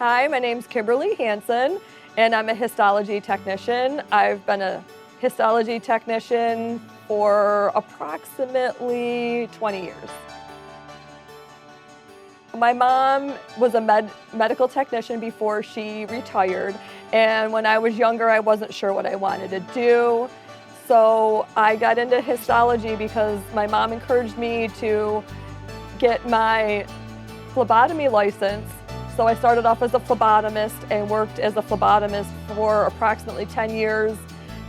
Hi, my name's Kimberly Hanson, and I'm a histology technician. I've been a histology technician for approximately 20 years. My mom was a medical technician before she retired, and when I was younger, I wasn't sure what I wanted to do. So I got into histology because my mom encouraged me to get my phlebotomy license. So I started off as a phlebotomist and worked as a phlebotomist for approximately 10 years.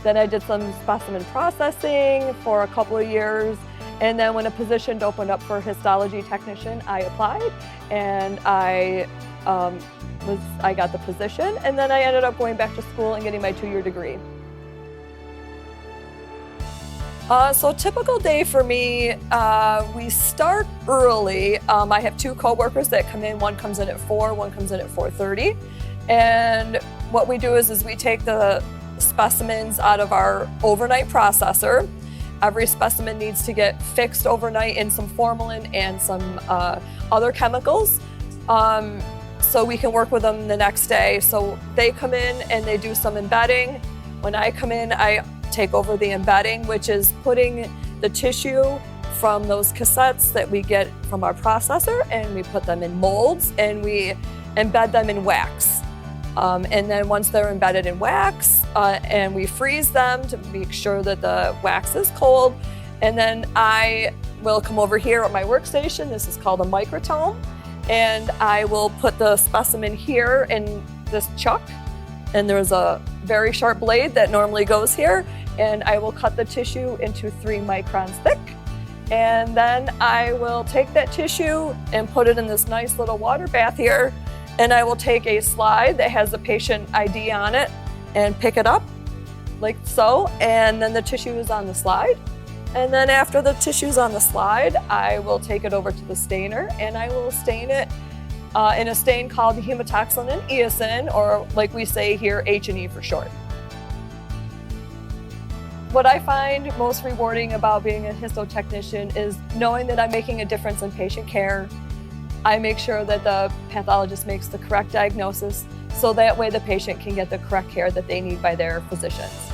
Then I did some specimen processing for a couple of years. And then when a position opened up for histology technician, I applied and I got the position. And then I ended up going back to school and getting my 2-year degree. So a typical day for me, we start early. I have 2 coworkers that come in. One comes in at 4, one comes in at 4:30. And what we do is we take the specimens out of our overnight processor. Every specimen needs to get fixed overnight in some formalin and some other chemicals, so we can work with them the next day. So they come in and they do some embedding. When I come in, I take over the embedding, which is putting the tissue from those cassettes that we get from our processor, and we put them in molds and we embed them in wax. And then once they're embedded in wax, and we freeze them to make sure that the wax is cold, and then I will come over here at my workstation. This is called a microtome, and I will put the specimen here in this chuck, and there's a very sharp blade that normally goes here, and I will cut the tissue into 3 microns thick. And then I will take that tissue and put it in this nice little water bath here, and I will take a slide that has the patient ID on it and pick it up like so, and then the tissue is on the slide. And then after the tissue's on the slide, I will take it over to the stainer and I will stain it in a stain called hematoxylin and eosin, or like we say here, H&E for short. What I find most rewarding about being a histotechnician is knowing that I'm making a difference in patient care. I make sure that the pathologist makes the correct diagnosis, so that way the patient can get the correct care that they need by their physicians.